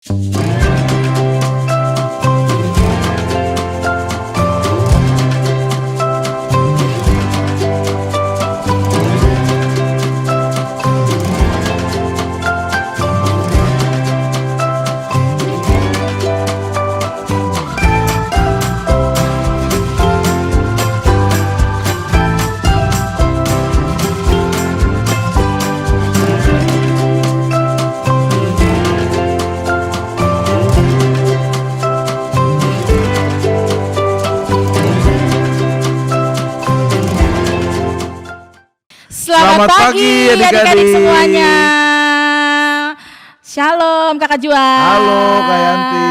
Selamat pagi adik-adik semuanya. Shalom Kakak Juan. Halo Kak Yanti.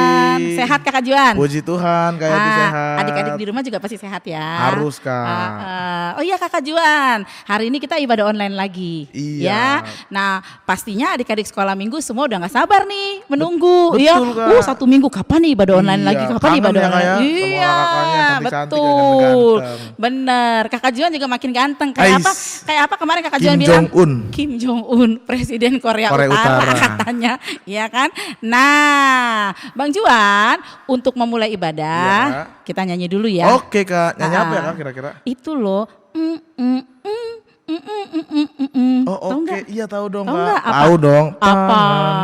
Sehat Kakak Juan? Puji Tuhan Kak Yanti sehat. Adik-adik di rumah juga pasti sehat ya. Harus Kak. Oh iya Kakak Juan, hari ini kita ibadah online lagi. Iya. Ya. Nah pastinya adik-adik sekolah minggu semua udah gak sabar nih menunggu. Betul, ya. Kak. 1 minggu kapan nih ibadah online lagi? Kapan nih ibadah ya, online? Kak, ya? Iya, betul. Bener. Kakak Juan juga makin ganteng. Kayak apa kemarin Kakak Juan Kim bilang? Jong-un. Kim Jong-un, Presiden Korea Utara katanya. Iya kan? Nah, Bang Juan, untuk memulai ibadah, kita nyanyi dulu ya. Oke Kak, nyanyi apa ya Kak kira-kira? Itu loh. Oh oke, iya tahu dong Tahu Kak. nggak? Apa? Tahu dong. Apa?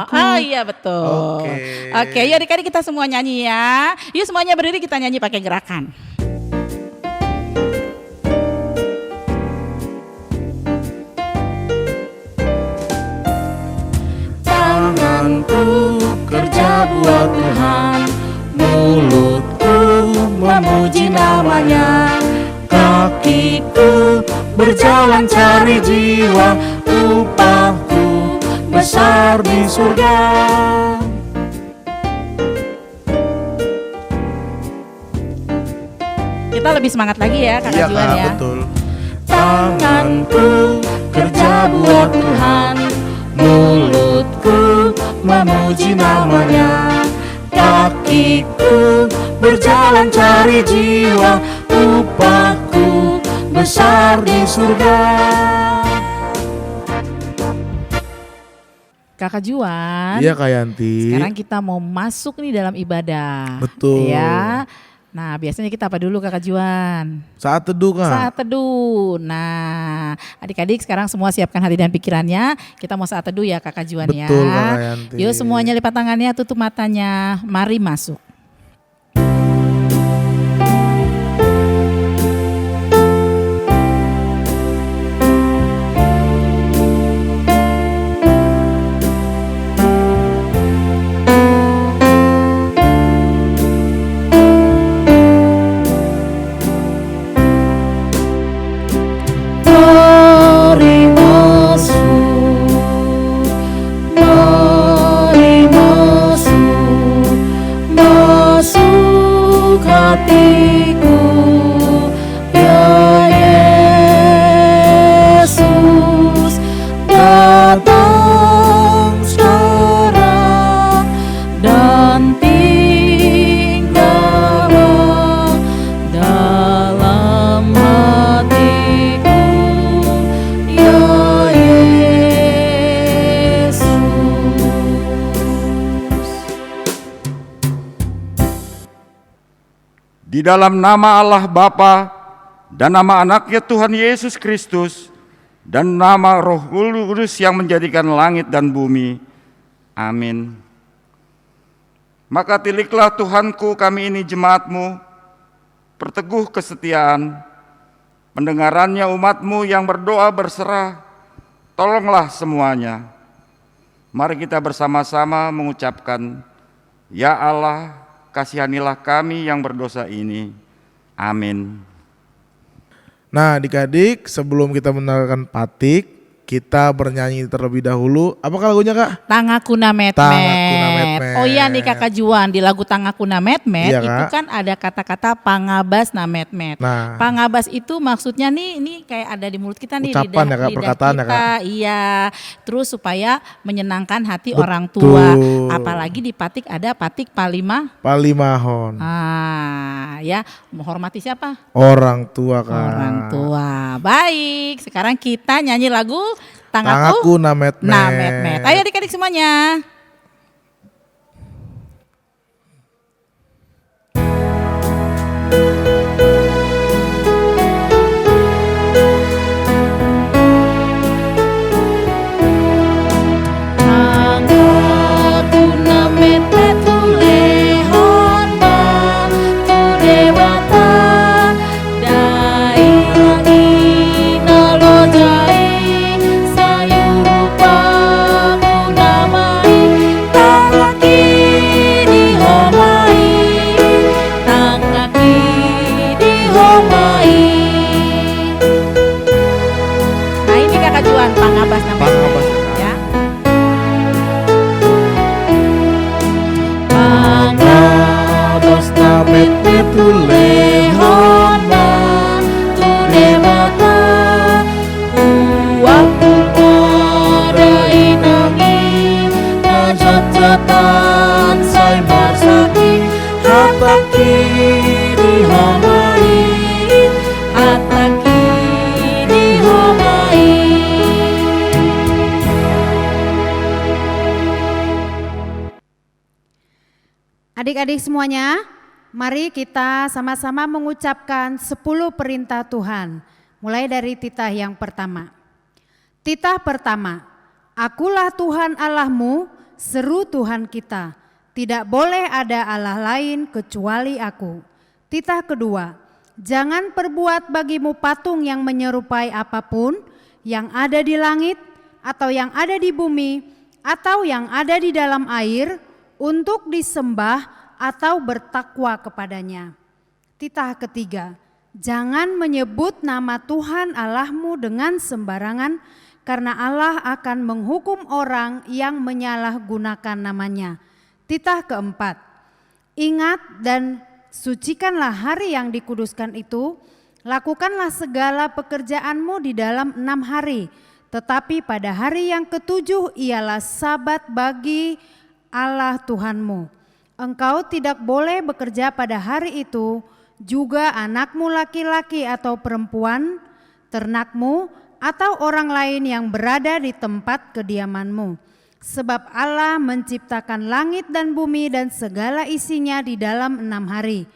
Ah iya betul. Oke, yuk adik-adik kita semua nyanyi ya. Yuk semuanya berdiri kita nyanyi pakai gerakan. Tanganku kerja buat Tuhan, mulutku memuji namanya, kakiku berjalan cari jiwa, upahku besar di surga. Kita lebih semangat lagi ya Kakak Iya Juan Kak, ya. betul. Tanganku kerja buat Tuhan, mulutku memuji namanya, kakiku berjalan cari jiwa, upahku besar di surga. Kakak Juan. Iya Kak Yanti. Sekarang kita mau masuk nih dalam ibadah. Betul. Ya. Nah, biasanya kita apa dulu Kakak Juan? Saat teduh Kak. Saat teduh. Nah, adik-adik sekarang semua siapkan hati dan pikirannya. Kita mau saat teduh ya Kakak Juan. Betul, ya. Kakak Yanti. Yuk semuanya lipat tangannya, tutup matanya. Mari masuk. Hatiku, ya Yesus, datang sekarang dan tinggallah dalam hatiku, ya Yesus. Di dalam nama Allah Bapa dan nama anaknya Tuhan Yesus Kristus dan nama Roh Kudus yang menjadikan langit dan bumi. Amin. Maka tiliklah Tuhanku kami ini jemaat-Mu, perteguh kesetiaan, pendengarannya umat-Mu yang berdoa berserah, tolonglah semuanya. Mari kita bersama-sama mengucapkan, Ya Allah, kasihanilah kami yang berdosa ini. Amin. Nah adik-adik, sebelum kita mendengarkan Patik, kita bernyanyi terlebih dahulu. Apakah lagunya Kak? Tangakuna Metmet. Tangakuna Metmet. Oh iya nih Kakak Juan, di lagu Tangakuna Metmet Iya, itu Kak. kan ada kata-kata pangabas na metmet. Nah. Pangabas itu maksudnya nih kayak ada di mulut kita nih, Ucapan ya, Kak, lidah perkataan ya, kita. Kak. Iya. Terus supaya menyenangkan hati Betul. orang tua. Apalagi di Patik ada Patik Palimahon. ya, menghormati siapa? Orang tua Kak. Orang tua. Baik, sekarang kita nyanyi lagu Tangakuna Metmet. Nah, Metmet. Ayo adik-adik semuanya. tulehana tulemata uaku pada inangi najat-jatan sai marsaki hataki dihamai hataki dihamai. Adik-adik semuanya, mari kita sama-sama mengucapkan 10 perintah Tuhan. Mulai dari titah yang pertama. Titah pertama, akulah Tuhan Allahmu, seru Tuhan kita. Tidak boleh ada Allah lain kecuali aku. Titah kedua, jangan perbuat bagimu patung yang menyerupai apapun yang ada di langit atau yang ada di bumi atau yang ada di dalam air untuk disembah atau bertakwa kepadanya. Titah ketiga, jangan menyebut nama Tuhan Allahmu dengan sembarangan karena Allah akan menghukum orang yang menyalahgunakan namanya. Titah keempat, ingat dan sucikanlah hari yang dikuduskan itu, lakukanlah segala pekerjaanmu di dalam 6 hari, tetapi pada hari yang ketujuh ialah sabat bagi Allah Tuhanmu. Engkau tidak boleh bekerja pada hari itu, juga anakmu laki-laki atau perempuan, ternakmu, atau orang lain yang berada di tempat kediamanmu. Sebab Allah menciptakan langit dan bumi dan segala isinya di dalam 6 hari.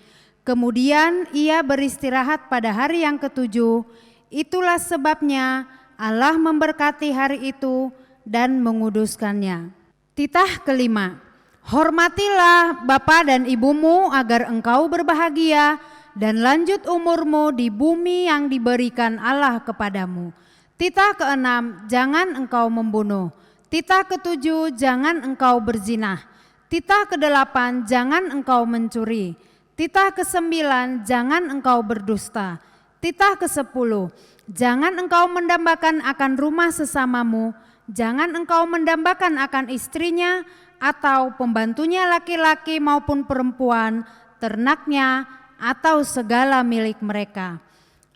Kemudian ia beristirahat pada hari yang ketujuh. Itulah sebabnya Allah memberkati hari itu dan menguduskannya. Titah kelima, hormatilah bapa dan ibumu agar engkau berbahagia dan lanjut umurmu di bumi yang diberikan Allah kepadamu. Titah keenam, jangan engkau membunuh. Titah ketujuh, jangan engkau berzinah. Titah kedelapan, jangan engkau mencuri. Titah kesembilan, jangan engkau berdusta. Titah kesepuluh, jangan engkau mendambakan akan rumah sesamamu. Jangan engkau mendambakan akan istrinya atau pembantunya laki-laki maupun perempuan, ternaknya atau segala milik mereka.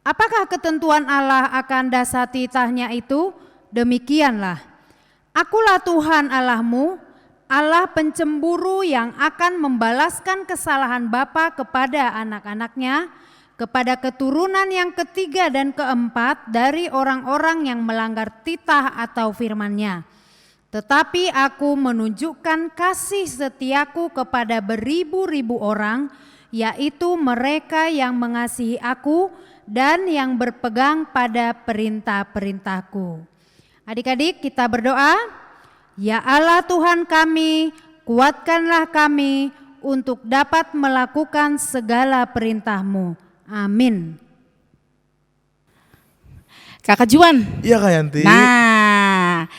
Apakah ketentuan Allah akan dasar titahnya itu? Demikianlah. Akulah Tuhan Allahmu, Allah pencemburu yang akan membalaskan kesalahan bapa kepada anak-anaknya, kepada keturunan yang ketiga dan keempat dari orang-orang yang melanggar titah atau firman-Nya. Tetapi aku menunjukkan kasih setiaku kepada beribu-ribu orang, yaitu mereka yang mengasihi aku dan yang berpegang pada perintah-perintahku. Adik-adik, kita berdoa. Ya Allah Tuhan kami, kuatkanlah kami untuk dapat melakukan segala perintah-Mu. Amin. Kakak Juan. Iya Kak Yanti. Nah,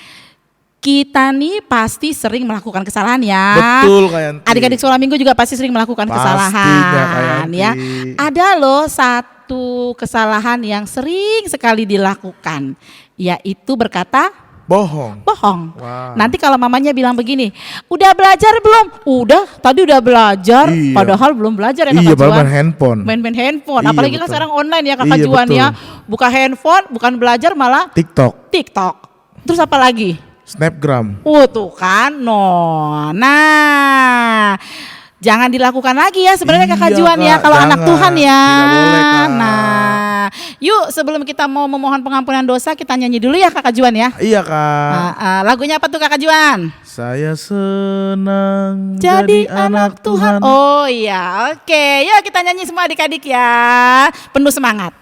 kita nih pasti sering melakukan kesalahan ya. Betul Kak Yanti. Adik-adik sekolah minggu juga pasti sering melakukan kesalahan Kak Yanti. ya. Ada loh satu kesalahan yang sering sekali dilakukan, yaitu berkata bohong. Wow. Nanti kalau mamanya bilang begini, udah belajar belum? Udah, tadi udah belajar. Iya. Padahal belum belajar ya Kakak Juan. Main handphone. Main handphone. Iya, apalagi betul. kan sekarang online ya Kakak Juan ya. Buka handphone, bukan belajar malah TikTok. Terus apa lagi? Snapgram. Tuh kan, no. Nah, jangan dilakukan lagi ya sebenarnya Kakak Juan ya kalau anak Tuhan ya. Tidak boleh, Kak. Nah, yuk sebelum kita mau memohon pengampunan dosa kita nyanyi dulu ya Kakak Juan ya. Iya Kak. Lagunya apa tuh Kakak Juan? Saya senang jadi anak Tuhan. Oh iya, oke. Yuk kita nyanyi semua adik-adik ya. Penuh semangat.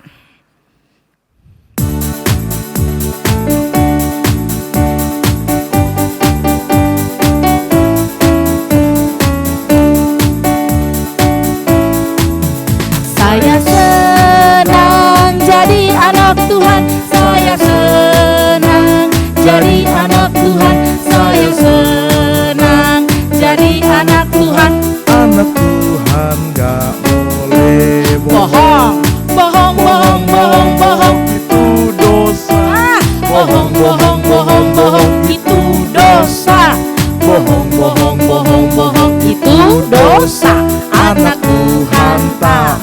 Saya senang jadi anak Tuhan, saya senang jadi anak Tuhan, saya senang jadi anak Tuhan. Anak Tuhan gak boleh bohong, bohong, bohong, bohong, bohong, itu dosa. Bohong, bohong, bohong, bohong, itu dosa. Bohong, bohong, bohong, bohong, itu dosa. Anak Tuhan tak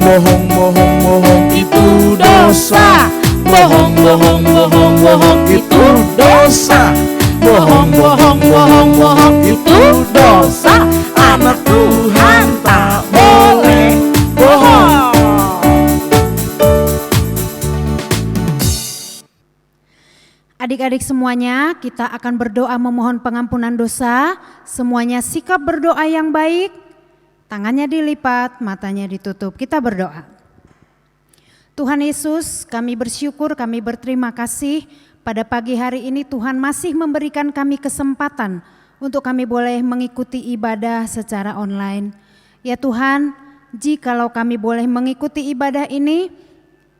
bohong, bohong, bohong itu dosa. Bohong, bohong, bohong, bohong itu dosa. Bohong, bohong, bohong, bohong itu dosa. Anak Tuhan tak boleh bohong. Adik-adik semuanya, kita akan berdoa memohon pengampunan dosa. Semuanya sikap berdoa yang baik, tangannya dilipat, matanya ditutup. Kita berdoa. Tuhan Yesus, kami bersyukur, kami berterima kasih pada pagi hari ini Tuhan masih memberikan kami kesempatan untuk kami boleh mengikuti ibadah secara online. Ya Tuhan, jikalau kami boleh mengikuti ibadah ini,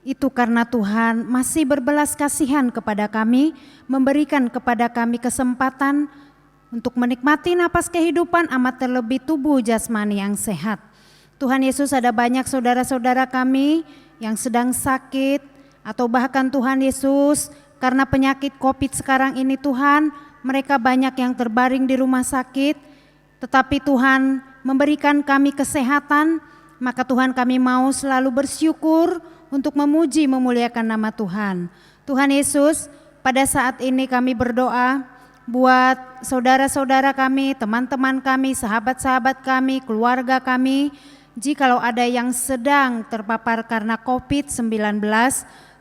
itu karena Tuhan masih berbelas kasihan kepada kami, memberikan kepada kami kesempatan untuk menikmati napas kehidupan, amat terlebih tubuh jasmani yang sehat. Tuhan Yesus, ada banyak saudara-saudara kami yang sedang sakit, atau bahkan Tuhan Yesus karena penyakit COVID sekarang ini Tuhan, mereka banyak yang terbaring di rumah sakit, tetapi Tuhan memberikan kami kesehatan, maka Tuhan kami mau selalu bersyukur untuk memuji memuliakan nama Tuhan. Tuhan Yesus, pada saat ini kami berdoa buat saudara-saudara kami, teman-teman kami, sahabat-sahabat kami, keluarga kami, jikalau ada yang sedang terpapar karena COVID-19,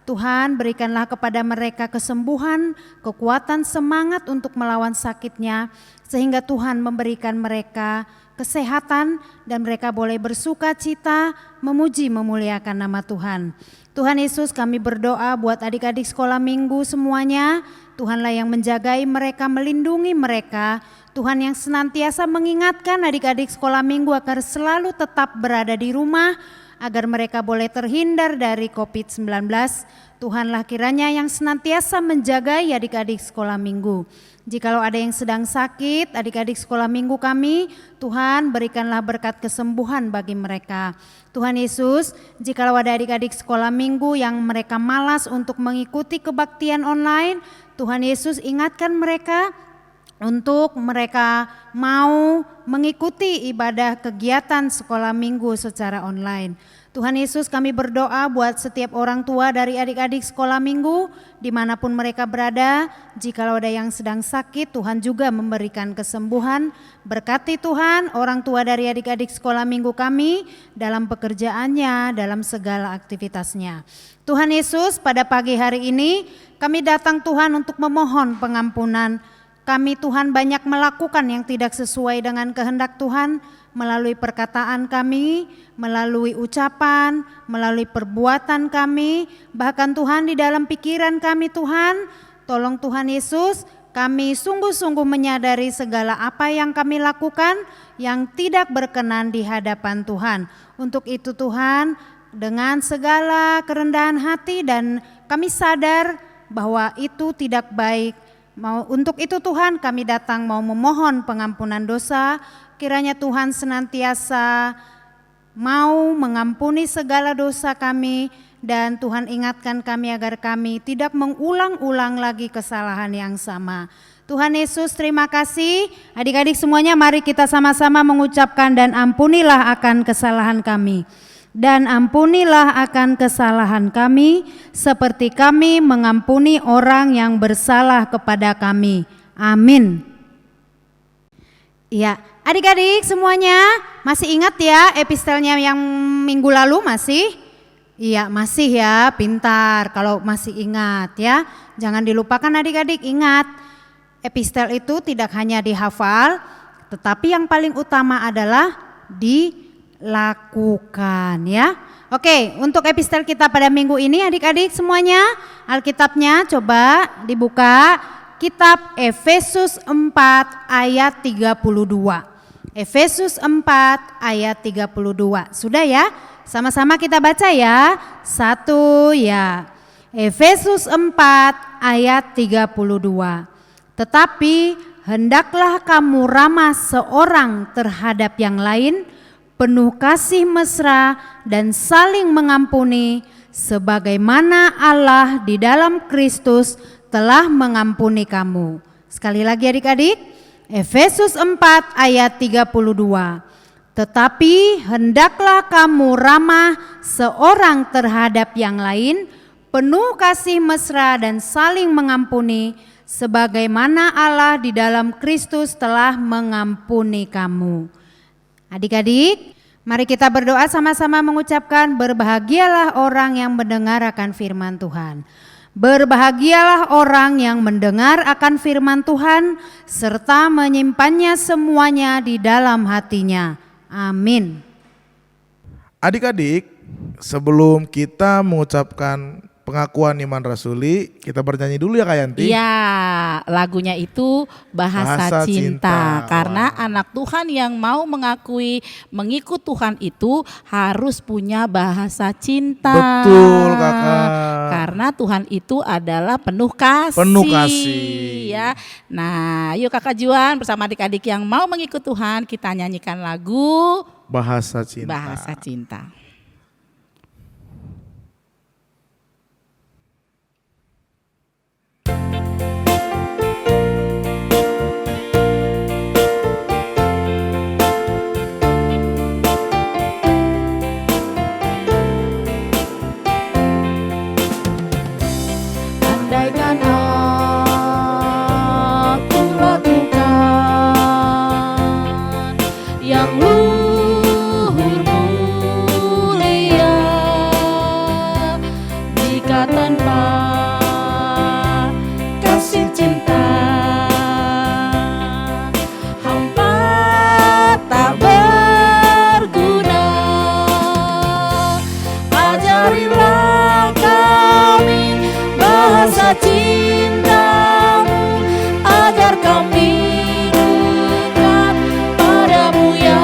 Tuhan berikanlah kepada mereka kesembuhan, kekuatan, semangat untuk melawan sakitnya, sehingga Tuhan memberikan mereka kesehatan dan mereka boleh bersuka cita, memuji memuliakan nama Tuhan. Tuhan Yesus, kami berdoa buat adik-adik sekolah minggu semuanya, Tuhanlah yang menjagai mereka, melindungi mereka, Tuhan yang senantiasa mengingatkan adik-adik sekolah minggu agar selalu tetap berada di rumah, agar mereka boleh terhindar dari COVID-19. Tuhanlah kiranya yang senantiasa menjagai adik-adik sekolah minggu. Jikalau ada yang sedang sakit, adik-adik sekolah minggu kami, Tuhan berikanlah berkat kesembuhan bagi mereka. Tuhan Yesus, jikalau ada adik-adik sekolah minggu yang mereka malas untuk mengikuti kebaktian online, Tuhan Yesus ingatkan mereka untuk mereka mau mengikuti ibadah kegiatan sekolah minggu secara online. Tuhan Yesus, kami berdoa buat setiap orang tua dari adik-adik sekolah minggu dimanapun mereka berada. Jikalau ada yang sedang sakit, Tuhan juga memberikan kesembuhan. Berkati Tuhan orang tua dari adik-adik sekolah minggu kami dalam pekerjaannya, dalam segala aktivitasnya. Tuhan Yesus, pada pagi hari ini kami datang Tuhan untuk memohon pengampunan. Kami Tuhan banyak melakukan yang tidak sesuai dengan kehendak Tuhan, melalui perkataan kami, melalui ucapan, melalui perbuatan kami, bahkan Tuhan di dalam pikiran kami Tuhan. Tolong Tuhan Yesus, kami sungguh-sungguh menyadari segala apa yang kami lakukan yang tidak berkenan di hadapan Tuhan. Untuk itu Tuhan, dengan segala kerendahan hati dan kami sadar bahwa itu tidak baik. Untuk itu Tuhan kami datang mau memohon pengampunan dosa, kiranya Tuhan senantiasa mau mengampuni segala dosa kami dan Tuhan ingatkan kami agar kami tidak mengulang-ulang lagi kesalahan yang sama. Tuhan Yesus, terima kasih. Adik-adik semuanya, mari kita sama-sama mengucapkan dan ampunilah akan kesalahan kami. Dan ampunilah akan kesalahan kami, seperti kami mengampuni orang yang bersalah kepada kami. Amin. Ya, adik-adik semuanya masih ingat ya epistelnya yang minggu lalu masih? Iya masih ya, pintar kalau masih ingat ya. Jangan dilupakan adik-adik, ingat epistel itu tidak hanya dihafal, tetapi yang paling utama adalah lakukan ya. Oke, untuk epistel kita pada minggu ini adik-adik semuanya, Alkitabnya coba dibuka, kitab Efesus 4 ayat 32. Efesus 4 ayat 32. Sudah ya? Sama-sama kita baca ya. 1 ya. Efesus 4 ayat 32. Tetapi hendaklah kamu ramah seorang terhadap yang lain, penuh kasih mesra dan saling mengampuni, sebagaimana Allah di dalam Kristus telah mengampuni kamu. Sekali lagi adik-adik, Efesus 4 ayat 32. Tetapi hendaklah kamu ramah seorang terhadap yang lain, penuh kasih mesra dan saling mengampuni, sebagaimana Allah di dalam Kristus telah mengampuni kamu. Adik-adik, mari kita berdoa sama-sama mengucapkan, berbahagialah orang yang mendengar akan firman Tuhan. Berbahagialah orang yang mendengar akan firman Tuhan, serta menyimpannya semuanya di dalam hatinya. Amin. Adik-adik, sebelum kita mengucapkan pengakuan iman rasuli, kita bernyanyi dulu ya Kak Yanti. Iya, lagunya itu Bahasa Cinta. Karena Wah. anak Tuhan yang mau mengikut Tuhan itu harus punya bahasa cinta. Betul, Kakak. Karena Tuhan itu adalah penuh kasih. Penuh kasih. Ya. Nah, yuk Kakak Juan bersama adik-adik yang mau mengikut Tuhan, kita nyanyikan lagu Bahasa Cinta. Bahasa Cinta. Andaikan aku lakukan yang luhur mulia, jika tanpa kasih cinta hampa tak berguna. Ajarilah kami bahasa cinta-Mu, agar kami dekat padamu ya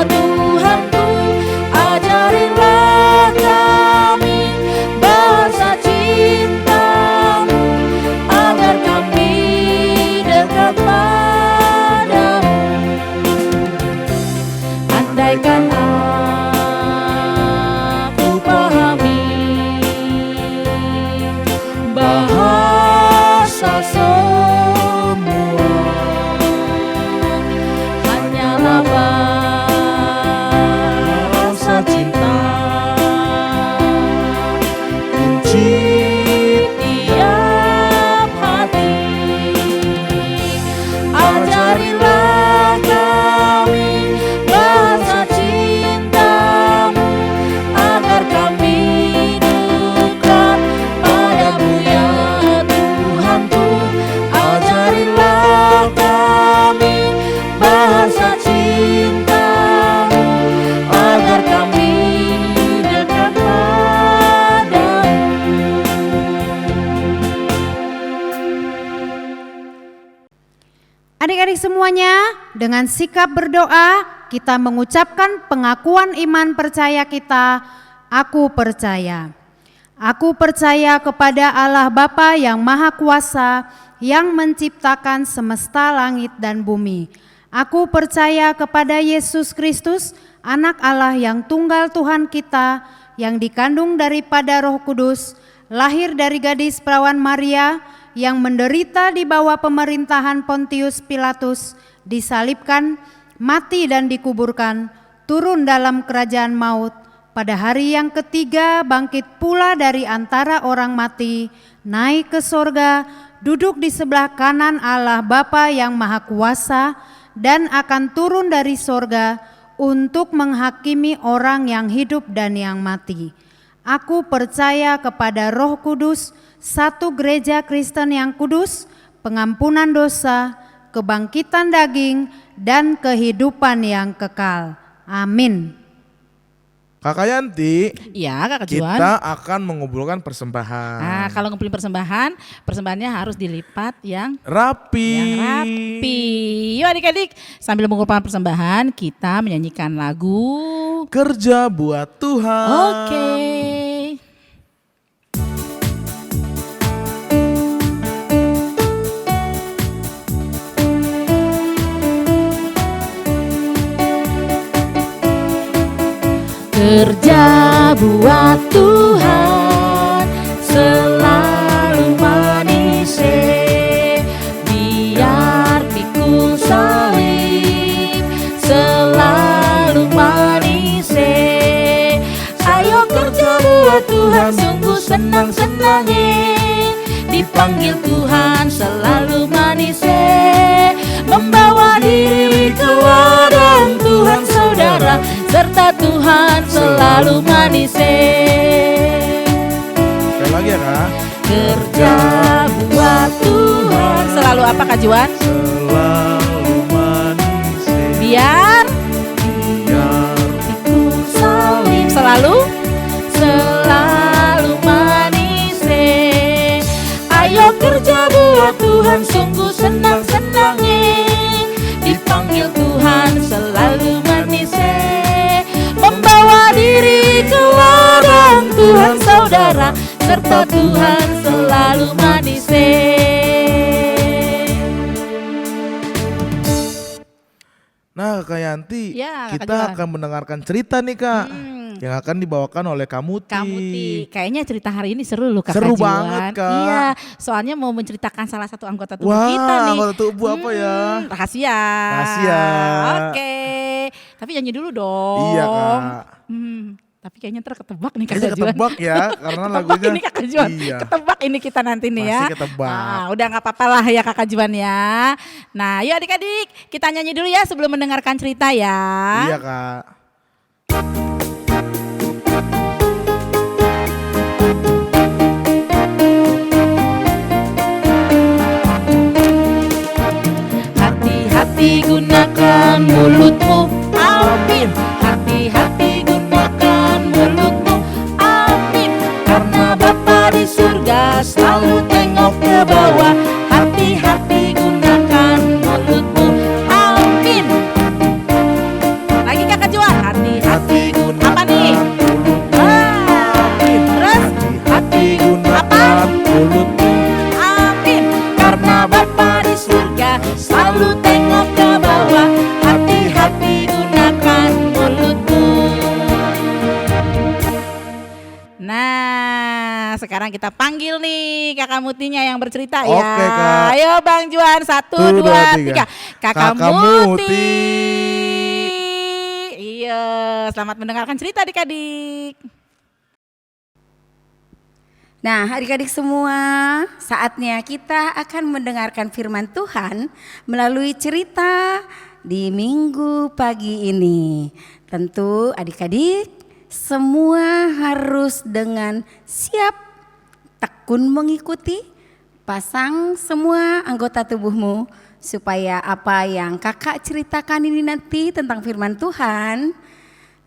Tuhanku. Ajarilah kami bahasa cinta-Mu, agar kami dekat padamu. Andaikan aku pahami bahasa semua, hanyalah bahasa cinta, kunci tiap hati. Ajarilah kami bahasa cinta-Mu, agar kami dekat padamu ya Tuhanku. Ajarilah kami bahasa cinta-Mu, agar kami dekat padamu. Adik-adik semuanya, dengan sikap berdoa kita mengucapkan pengakuan iman percaya kita. Aku percaya. Aku percaya kepada Allah Bapa yang Maha Kuasa, yang menciptakan semesta langit dan bumi. Aku percaya kepada Yesus Kristus, Anak Allah yang tunggal Tuhan kita, yang dikandung daripada Roh Kudus, lahir dari gadis perawan Maria, yang menderita di bawah pemerintahan Pontius Pilatus, disalibkan, mati dan dikuburkan, turun dalam kerajaan maut, pada hari yang ketiga bangkit pula dari antara orang mati, naik ke sorga, duduk di sebelah kanan Allah Bapa yang Maha Kuasa, dan akan turun dari sorga untuk menghakimi orang yang hidup dan yang mati. Aku percaya kepada Roh Kudus, satu gereja Kristen yang kudus, pengampunan dosa, kebangkitan daging, dan kehidupan yang kekal. Amin. Kakak Yanti, Ya Kakak Juan. kita akan mengumpulkan persembahan. Nah, kalau ngumpulin persembahannya harus dilipat yang Rapi. Yuk adik-adik, sambil mengumpulkan persembahan, kita menyanyikan lagu. Kerja buat Tuhan. Oke. Kerja buat Tuhan selalu manis, biar pikul salib selalu Tuhan sungguh senang-senangi, dipanggil Tuhan selalu manis, membawa diri ke ladang Tuhan saudara, serta Tuhan selalu manis. Sekali lagi ya Kak. Kerja buat Tuhan selalu apa Kak Juan? Selalu manis, Biar ikut salim selalu manis. Ayo kerja buat Tuhan sungguh senang-senangi, dipanggil Tuhan selalu manis, membawa diri ke ladang Tuhan saudara, serta Tuhan selalu manis. Nah Kak Yanti, Ya, Kak kita Juan. akan mendengarkan cerita nih Kak, yang akan dibawakan oleh Kamuti. Kamuti, kayaknya cerita hari ini seru loh Kak Seru Juan. banget, Kak. Iya, soalnya mau menceritakan salah satu anggota tubuh Wah, kita nih. anggota tubuh apa ya? Rahasia. Rahasia. Oke, tapi nyanyi dulu dong. Iya Kak. Tapi kayaknya ntar ketebak nih Kak Kayaknya Juan. ketebak ya, karena Ketebak lagunya. ini Kakak Juan. Iya. Ketebak ini kita nanti nih ya. Pasti ketebak. Udah gak apa-apa lah ya Kakak Juan ya. Nah yuk adik-adik kita nyanyi dulu ya sebelum mendengarkan cerita ya. Iya Kak. Hati-hati gunakan mulutmu, amin. Hati-hati gunakan mulutmu, amin. Karena Bapa di surga selalu tengok ke bawah. Hati-hati gunakan mulutmu, amin. Lagi Kakak Juan, hati-hati apa nih? Terus Hati gunakan mulutmu. amin. Karena Bapa di surga selalu tengok ke bawah. Hati-hati gunakan mulutmu. Nah, sekarang kita panggil nih Kakak Mutinya yang bercerita ya. Oke, Kak. Ayo Bang Juan, 1, 2, 3. Kakak Muti. Iya, selamat mendengarkan cerita adik-adik. Nah, adik-adik semua, saatnya kita akan mendengarkan firman Tuhan melalui cerita di minggu pagi ini. Tentu adik-adik semua harus dengan siap tekun mengikuti, pasang semua anggota tubuhmu supaya apa yang kakak ceritakan ini nanti tentang firman Tuhan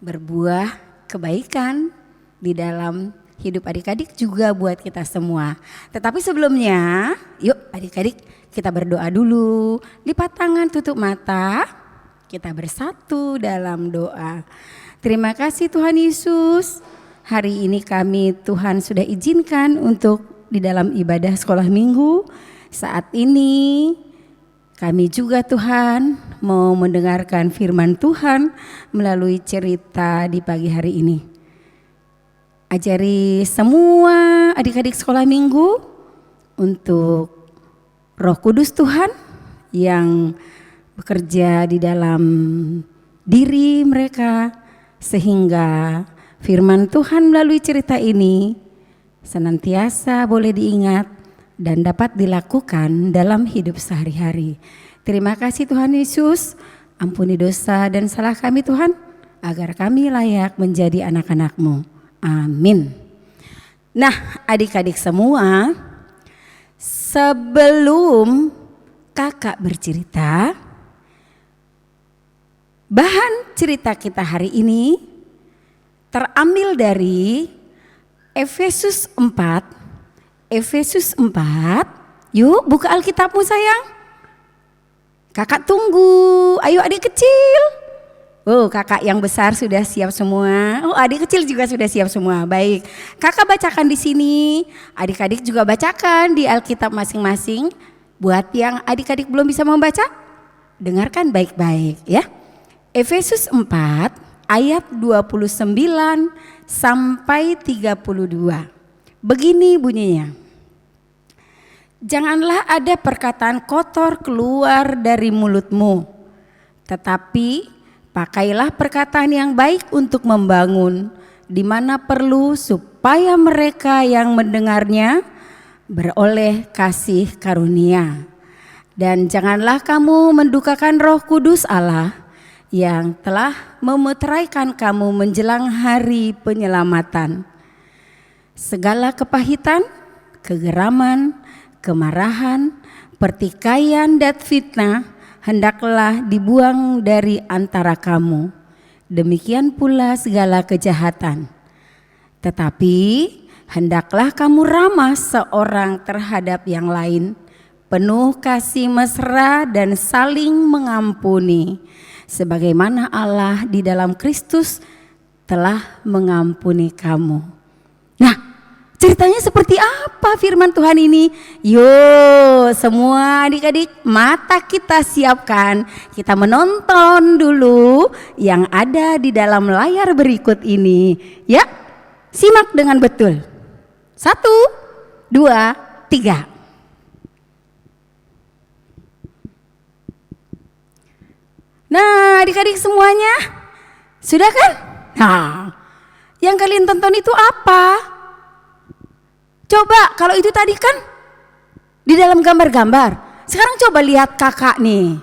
berbuah kebaikan di dalam hidup adik-adik juga buat kita semua. Tetapi sebelumnya, yuk adik-adik kita berdoa dulu. Lipat tangan, tutup mata. Kita bersatu dalam doa. Terima kasih Tuhan Yesus. Hari ini kami Tuhan sudah izinkan untuk di dalam ibadah sekolah minggu. Saat ini kami juga Tuhan mau mendengarkan firman Tuhan melalui cerita di pagi hari ini. Ajari semua adik-adik sekolah minggu untuk Roh Kudus Tuhan yang bekerja di dalam diri mereka sehingga firman Tuhan melalui cerita ini senantiasa boleh diingat dan dapat dilakukan dalam hidup sehari-hari. Terima kasih Tuhan Yesus, ampuni dosa dan salah kami Tuhan agar kami layak menjadi anak-anak-Mu. Amin. Nah adik-adik semua, sebelum kakak bercerita, bahan cerita kita hari ini terambil dari Efesus 4. Efesus 4, yuk buka Alkitabmu sayang. Kakak tunggu, ayo adik kecil. Oh kakak yang besar sudah siap semua. Oh adik kecil juga sudah siap semua. Baik, kakak bacakan di sini. Adik-adik juga bacakan di Alkitab masing-masing. Buat yang adik-adik belum bisa membaca, dengarkan baik-baik ya. Efesus 4 ayat 29 sampai 32. Begini bunyinya. Janganlah ada perkataan kotor keluar dari mulutmu, tetapi pakailah perkataan yang baik untuk membangun di mana perlu supaya mereka yang mendengarnya beroleh kasih karunia. Dan janganlah kamu mendukakan Roh Kudus Allah yang telah memeteraikan kamu menjelang hari penyelamatan. Segala kepahitan, kegeraman, kemarahan, pertikaian dan fitnah hendaklah dibuang dari antara kamu. Demikian pula segala kejahatan. Tetapi hendaklah kamu ramah seorang terhadap yang lain, penuh kasih mesra dan saling mengampuni, sebagaimana Allah di dalam Kristus telah mengampuni kamu. Nah, ceritanya seperti apa firman Tuhan ini? Yuk semua adik-adik, mata kita siapkan. Kita menonton dulu yang ada di dalam layar berikut ini. Ya, simak dengan betul. 1, 2, 3. Nah, adik-adik semuanya, sudah kan? Nah, yang kalian tonton itu apa? Coba kalau itu tadi kan di dalam gambar-gambar. Sekarang coba lihat kakak nih.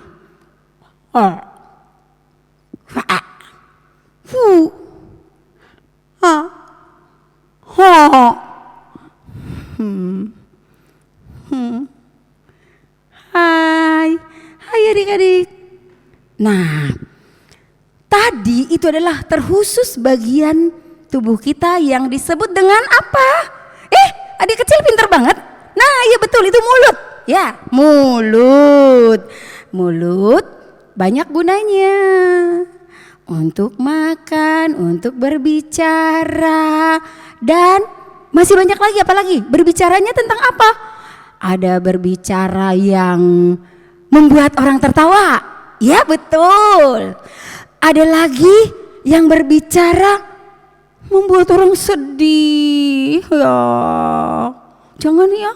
Hai adik-adik. Nah, tadi itu adalah terkhusus bagian tubuh kita yang disebut dengan apa? Adik kecil pinter banget. Nah, iya betul, itu mulut. Ya, mulut. Mulut banyak gunanya. Untuk makan, untuk berbicara, dan masih banyak lagi. Apalagi berbicaranya tentang apa? Ada berbicara yang membuat orang tertawa. Ya betul. Ada lagi yang berbicara membuat orang sedih. Ya, jangan ya.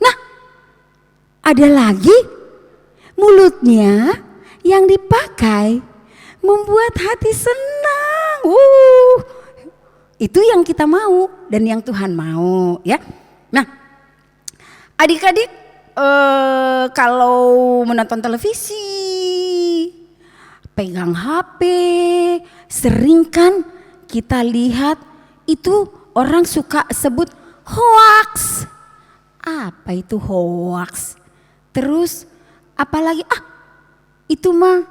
Nah, ada lagi mulutnya yang dipakai membuat hati senang. Itu yang kita mau dan yang Tuhan mau, ya. Nah, adik-adik kalau menonton televisi, pegang HP, sering kan kita lihat itu orang suka sebut hoax. Apa itu hoax? Terus apalagi itu mah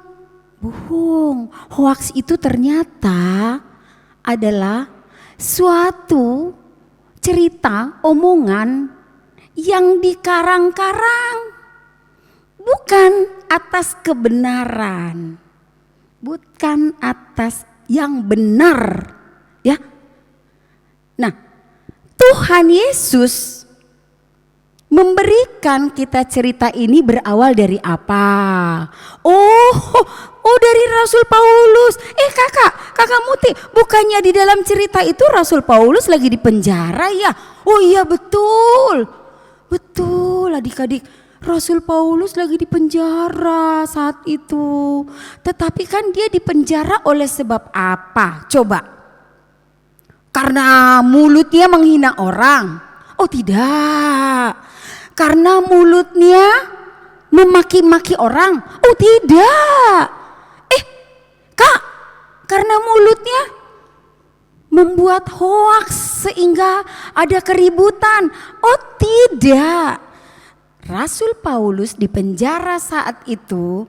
bohong. Hoax itu ternyata adalah suatu cerita, omongan yang dikarang-karang, bukan atas kebenaran, bukan atas yang benar, ya. Nah, Tuhan Yesus memberikan kita cerita ini berawal dari apa? Oh dari Rasul Paulus. Kakak Muti, bukannya di dalam cerita itu Rasul Paulus lagi di penjara ya? Oh iya betul adik-adik. Rasul Paulus lagi di penjara saat itu. Tetapi kan dia di penjara oleh sebab apa? Coba. Karena mulutnya menghina orang? Oh tidak. Karena mulutnya memaki-maki orang? Oh tidak. Kak, karena mulutnya membuat hoaks sehingga ada keributan? Oh tidak. Rasul Paulus di penjara saat itu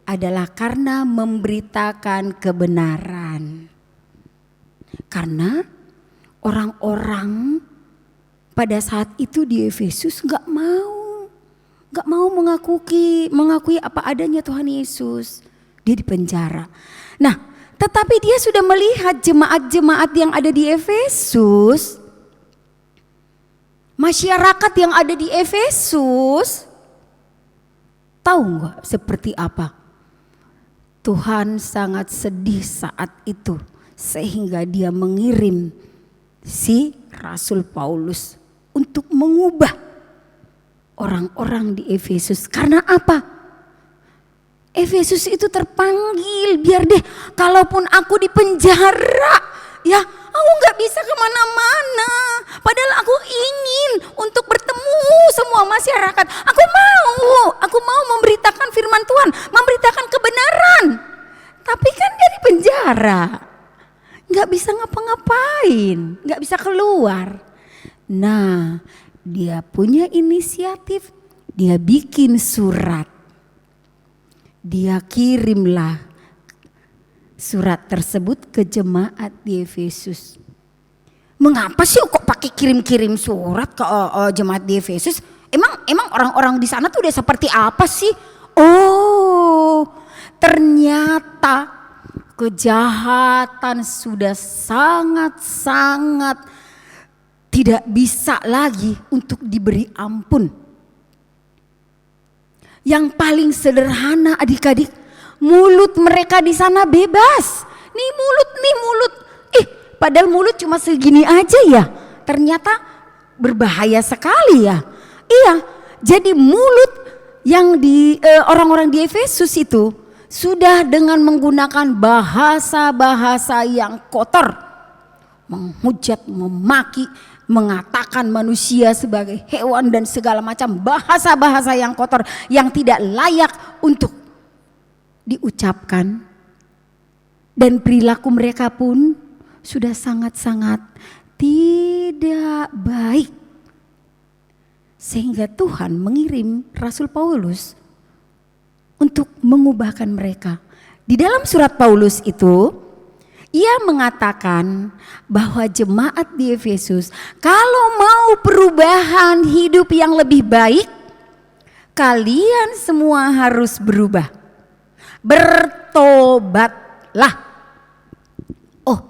adalah karena memberitakan kebenaran. Karena orang-orang pada saat itu di Efesus nggak mau mengakui apa adanya Tuhan Yesus. Dia di penjara. Nah, tetapi dia sudah melihat jemaat-jemaat yang ada di Efesus. Masyarakat yang ada di Efesus, tahu nggak seperti apa? Tuhan sangat sedih saat itu sehingga dia mengirim si Rasul Paulus untuk mengubah orang-orang di Efesus. Karena apa? Efesus itu terpanggil, biar deh kalaupun aku di penjara, ya Aku nggak bisa kemana-mana. Padahal aku ingin untuk bertemu semua masyarakat. Aku mau memberitakan firman Tuhan, memberitakan kebenaran. Tapi kan dari penjara, nggak bisa ngapa-ngapain, nggak bisa keluar. Nah, dia punya inisiatif, dia bikin surat. Dia kirimlah surat tersebut ke jemaat di Efesus. Mengapa sih kok pakai kirim-kirim surat ke jemaat di Efesus? Emang orang-orang di sana tuh udah seperti apa sih? Oh, ternyata kejahatan sudah sangat-sangat tidak bisa lagi untuk diberi ampun. Yang paling sederhana adik-adik, mulut mereka di sana bebas. Nih mulut. Padahal mulut cuma segini aja ya. Ternyata berbahaya sekali ya. Iya, jadi mulut yang di orang-orang di Efesus itu sudah dengan menggunakan bahasa-bahasa yang kotor. Menghujat, memaki, mengatakan manusia sebagai hewan dan segala macam bahasa-bahasa yang kotor yang tidak layak untuk diucapkan. Dan perilaku mereka pun sudah sangat-sangat tidak baik. Sehingga Tuhan mengirim Rasul Paulus untuk mengubahkan mereka. Di dalam surat Paulus itu ia mengatakan bahwa jemaat di Efesus kalau mau perubahan hidup yang lebih baik, kalian semua harus berubah. Bertobatlah. Oh,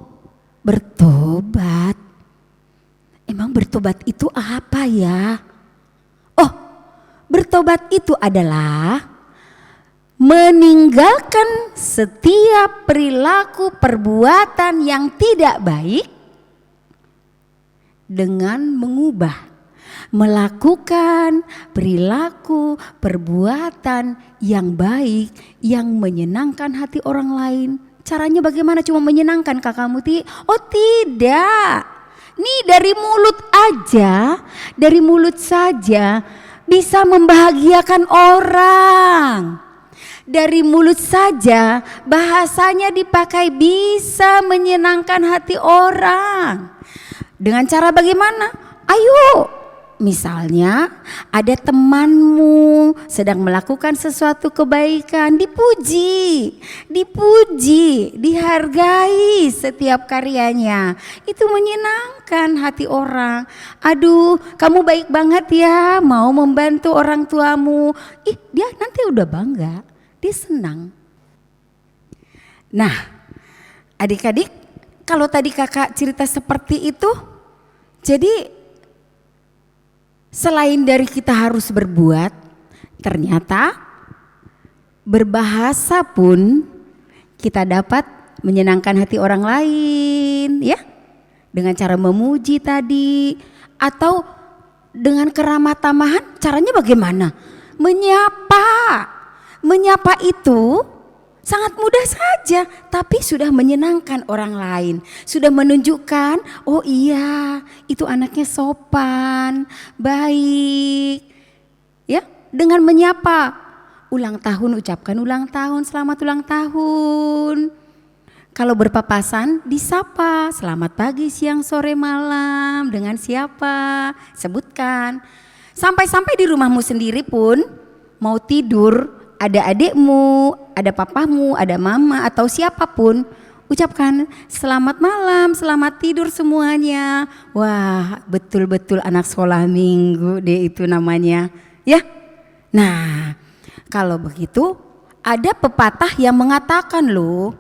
bertobat. Emang bertobat itu apa ya? Oh, bertobat itu adalah meninggalkan setiap perilaku perbuatan yang tidak baik dengan melakukan perilaku perbuatan yang baik yang menyenangkan hati orang lain. Caranya bagaimana? Cuma menyenangkan Kakak Muti? Oh tidak, nih dari mulut saja bisa membahagiakan orang. Dari mulut saja bahasanya dipakai bisa menyenangkan hati orang. Dengan cara bagaimana? Ayo, misalnya ada temanmu sedang melakukan sesuatu kebaikan, dipuji, dihargai setiap karyanya. Itu menyenangkan hati orang. Aduh, kamu baik banget ya, mau membantu orang tuamu. Dia nanti udah bangga. Dia senang. Nah, adik-adik, kalau tadi kakak cerita seperti itu, jadi selain dari kita harus berbuat, ternyata berbahasa pun kita dapat menyenangkan hati orang lain, ya, dengan cara memuji tadi, atau dengan keramah tamahan. Caranya bagaimana? Menyapa itu sangat mudah saja, tapi sudah menyenangkan orang lain. Sudah menunjukkan, oh iya, itu anaknya sopan, baik. Ya, dengan menyapa. Ulang tahun, ucapkan ulang tahun, selamat ulang tahun. Kalau berpapasan, disapa, selamat pagi, siang, sore, malam. Dengan siapa? Sebutkan. Sampai-sampai di rumahmu sendiri pun, mau tidur, ada adikmu, ada papamu, ada mama atau siapapun, ucapkan selamat malam, selamat tidur semuanya. Wah, betul-betul anak sekolah minggu deh itu namanya, ya. Nah, kalau begitu ada pepatah yang mengatakan loh,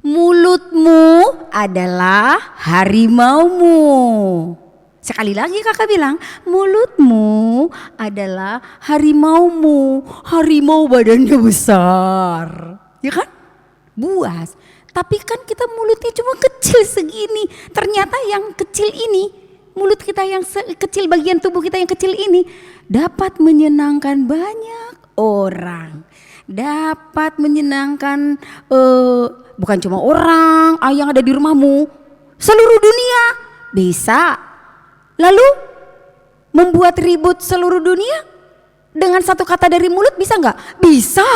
mulutmu adalah harimaumu. Sekali lagi kakak bilang, mulutmu adalah harimaumu. Harimau badannya besar, ya kan? Buas. Tapi kan kita mulutnya cuma kecil segini. Ternyata yang kecil ini, mulut kita yang kecil, bagian tubuh kita yang kecil ini dapat menyenangkan banyak orang. Dapat menyenangkan bukan cuma orang yang ada di rumahmu. seluruh dunia? Bisa. Lalu membuat ribut seluruh dunia dengan satu kata dari mulut bisa nggak? Bisa.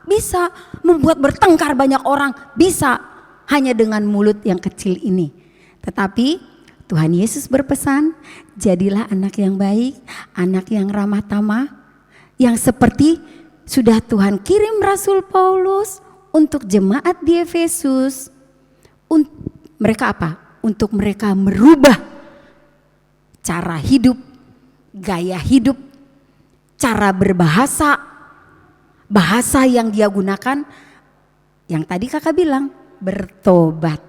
Bisa. Membuat bertengkar banyak orang? Bisa. Hanya dengan mulut yang kecil ini. Tetapi Tuhan Yesus berpesan, jadilah anak yang baik, anak yang ramah tamah, yang seperti sudah Tuhan kirim Rasul Paulus untuk jemaat di Efesus. Mereka apa? Untuk mereka merubah cara hidup, gaya hidup, cara berbahasa, bahasa yang dia gunakan, yang tadi kakak bilang, bertobat.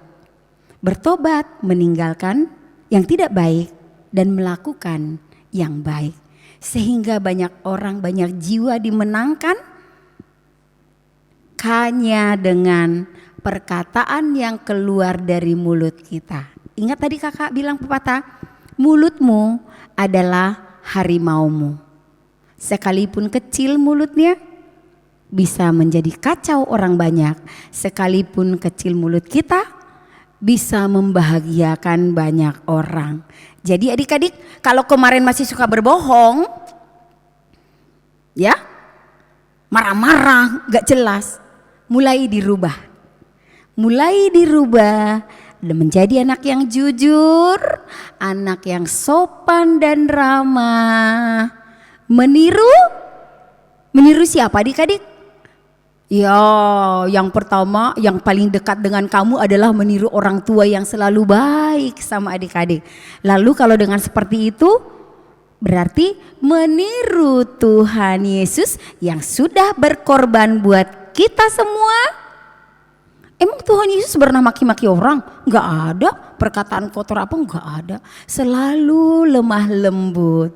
Bertobat, meninggalkan yang tidak baik dan melakukan yang baik. Sehingga banyak orang, banyak jiwa dimenangkan hanya dengan perkataan yang keluar dari mulut kita. Ingat tadi kakak bilang pepatah, mulutmu adalah harimaumu. Sekalipun kecil mulutnya bisa menjadi kacau orang banyak. Sekalipun kecil mulut kita bisa membahagiakan banyak orang. Jadi adik-adik, kalau kemarin masih suka berbohong, ya, marah-marah, gak jelas, mulai dirubah. Mulai dirubah dan menjadi anak yang jujur, anak yang sopan dan ramah. Meniru siapa adik-adik? Ya, yang pertama, yang paling dekat dengan kamu adalah meniru orang tua yang selalu baik sama adik-adik. Lalu kalau dengan seperti itu, berarti meniru Tuhan Yesus yang sudah berkorban buat kita semua. Emang Tuhan Yesus pernah maki-maki orang? Enggak ada. Perkataan kotor apa? Enggak ada. Selalu lemah lembut.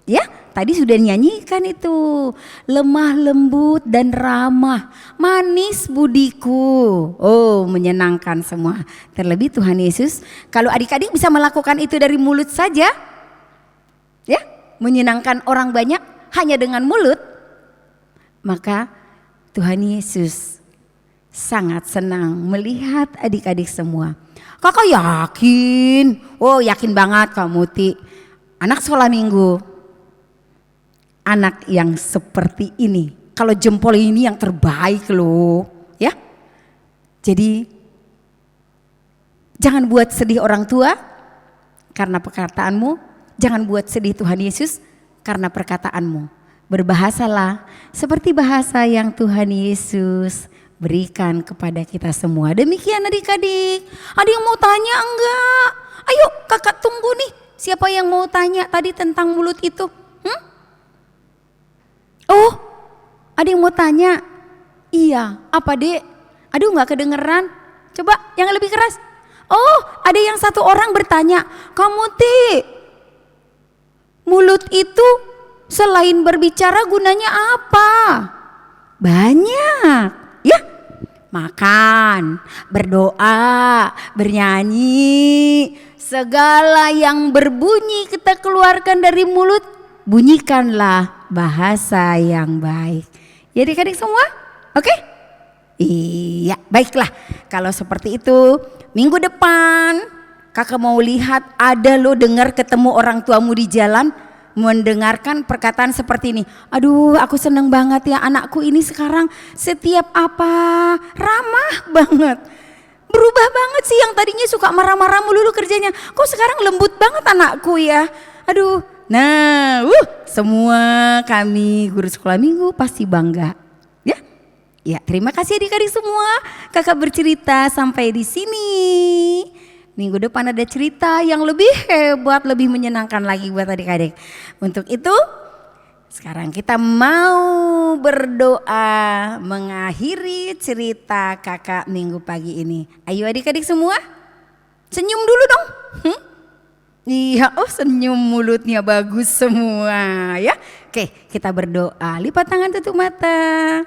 Ya, tadi sudah nyanyikan itu. Lemah lembut dan ramah, manis budiku. Oh, menyenangkan semua. Terlebih Tuhan Yesus, kalau adik-adik bisa melakukan itu dari mulut saja, ya, menyenangkan orang banyak hanya dengan mulut, maka Tuhan Yesus sangat senang melihat adik-adik semua. Kakak yakin? Oh, yakin banget kamu, Ti. Anak sekolah minggu, anak yang seperti ini, kalau jempol ini yang terbaik loh, ya. Jadi jangan buat sedih orang tua karena perkataanmu, jangan buat sedih Tuhan Yesus karena perkataanmu. Berbahasalah seperti bahasa yang Tuhan Yesus berikan kepada kita semua. Demikian adik-adik. Ada yang mau tanya enggak? Ayo kakak tunggu nih. Siapa yang mau tanya tadi tentang mulut itu? Oh, ada yang mau tanya? Iya, apa dek? Aduh gak kedengeran. Coba yang lebih keras. Oh, ada yang satu orang bertanya, kamu Ti, mulut itu selain berbicara gunanya apa? Banyak, ya. Makan, berdoa, bernyanyi, segala yang berbunyi kita keluarkan dari mulut, bunyikanlah bahasa yang baik. Ya adik-adik semua? Oke? Iya, baiklah. Kalau seperti itu, minggu depan kakak mau lihat ada lo dengar ketemu orang tuamu di jalan mendengarkan perkataan seperti ini. Aduh, aku seneng banget ya anakku ini sekarang setiap apa ramah banget. Berubah banget sih, yang tadinya suka marah-marah melulu kerjanya. Kok sekarang lembut banget anakku ya. Aduh, nah, semua kami guru sekolah minggu pasti bangga. Ya, ya, terima kasih adik-adik semua. Kakak bercerita sampai di sini. Minggu depan ada cerita yang lebih hebat, lebih menyenangkan lagi buat adik-adik. Untuk itu, sekarang kita mau berdoa mengakhiri cerita kakak minggu pagi ini. Ayo adik-adik semua, senyum dulu dong. Iya, oh senyum, mulutnya bagus semua ya. Oke, kita berdoa. Lipat tangan, tutup mata.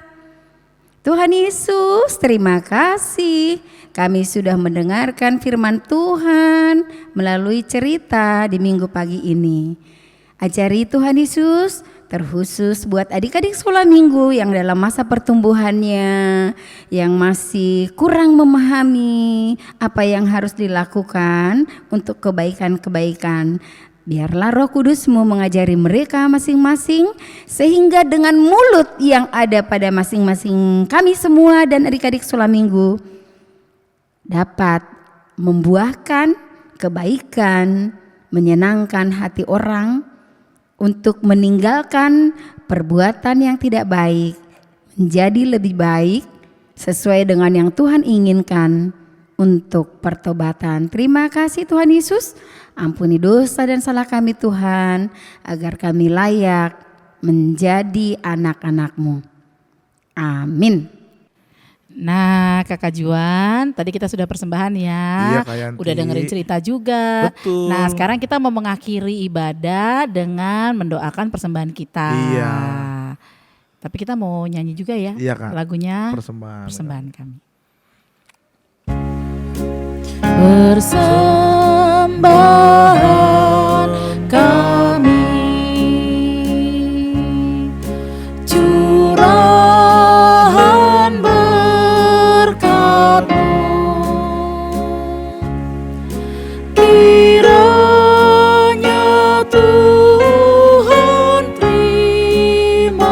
Tuhan Yesus, terima kasih. Kami sudah mendengarkan firman Tuhan melalui cerita di minggu pagi ini. Ajari Tuhan Yesus terkhusus buat adik-adik sekolah minggu yang dalam masa pertumbuhannya, yang masih kurang memahami apa yang harus dilakukan untuk kebaikan-kebaikan. Biarlah Roh Kudus-Mu mengajari mereka masing-masing, sehingga dengan mulut yang ada pada masing-masing kami semua dan adik-adik sekolah minggu dapat membuahkan kebaikan, menyenangkan hati orang, untuk meninggalkan perbuatan yang tidak baik, menjadi lebih baik sesuai dengan yang Tuhan inginkan untuk pertobatan. Terima kasih Tuhan Yesus, ampuni dosa dan salah kami Tuhan, agar kami layak menjadi anak-anak-Mu. Amin. Nah Kakak Juan, tadi kita sudah persembahan ya, Iya, Kak Yanti. udah dengerin cerita juga. Betul. Nah sekarang kita mau mengakhiri ibadah dengan mendoakan persembahan kita. Iya. Tapi kita mau nyanyi juga ya, Iya, Kak. lagunya Persembahan kami. Persembahan kami, curahan berkat-Mu, kiranya Tuhan terimalah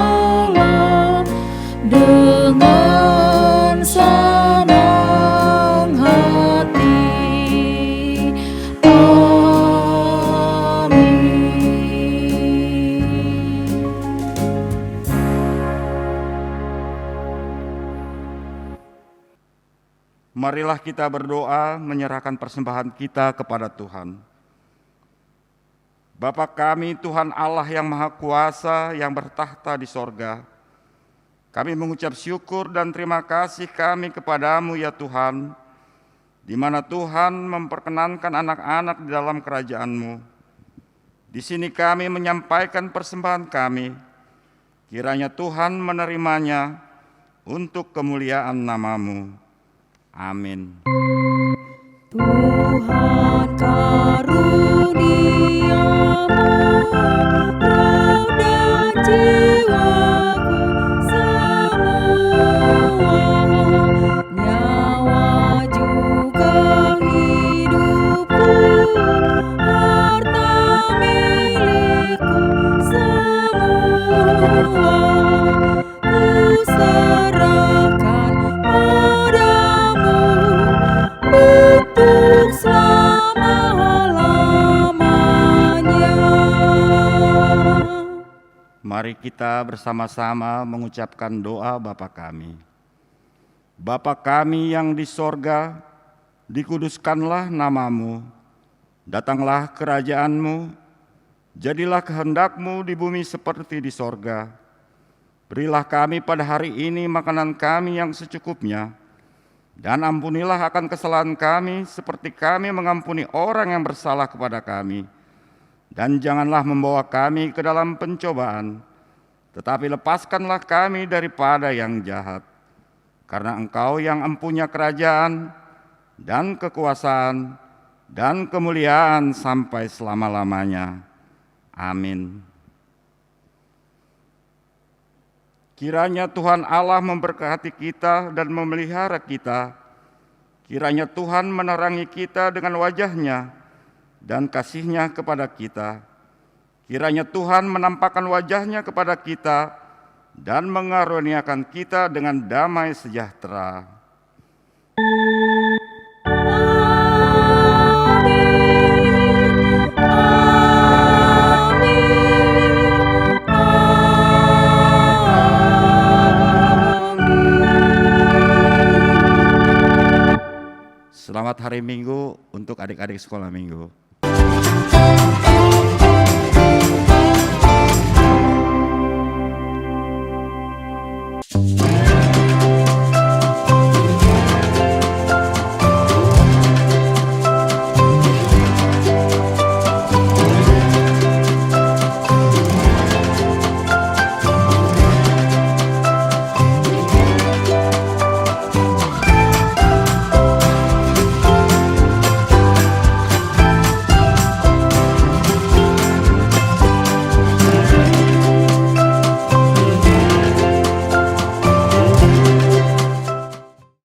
dengan senang hati. Marilah kita berdoa menyerahkan persembahan kita kepada Tuhan. Bapa kami, Tuhan Allah yang Maha Kuasa yang bertahta di sorga, kami mengucap syukur dan terima kasih kami kepadamu ya Tuhan, di mana Tuhan memperkenankan anak-anak di dalam kerajaan-Mu. Di sini kami menyampaikan persembahan kami, kiranya Tuhan menerimanya untuk kemuliaan nama-Mu. Amin. Tuhan karuniamu roh dan jiwaku semua, nyawa juga hidupku, harta milikku semua, ku serahkan padamu untuk selama-lamanya. Mari kita bersama-sama mengucapkan doa Bapa kami. Bapa kami yang di sorga, dikuduskanlah nama-Mu, datanglah kerajaan-Mu, jadilah kehendak-Mu di bumi seperti di sorga. Berilah kami pada hari ini makanan kami yang secukupnya, dan ampunilah akan kesalahan kami seperti kami mengampuni orang yang bersalah kepada kami. Dan janganlah membawa kami ke dalam pencobaan, tetapi lepaskanlah kami daripada yang jahat. Karena Engkau yang empunya kerajaan dan kekuasaan dan kemuliaan sampai selama-lamanya. Amin. Kiranya Tuhan Allah memberkati kita dan memelihara kita. Kiranya Tuhan menerangi kita dengan wajah-Nya dan kasih-Nya kepada kita. Kiranya Tuhan menampakkan wajah-Nya kepada kita dan mengaruniakan kita dengan damai sejahtera. Selamat hari Minggu untuk adik-adik sekolah Minggu.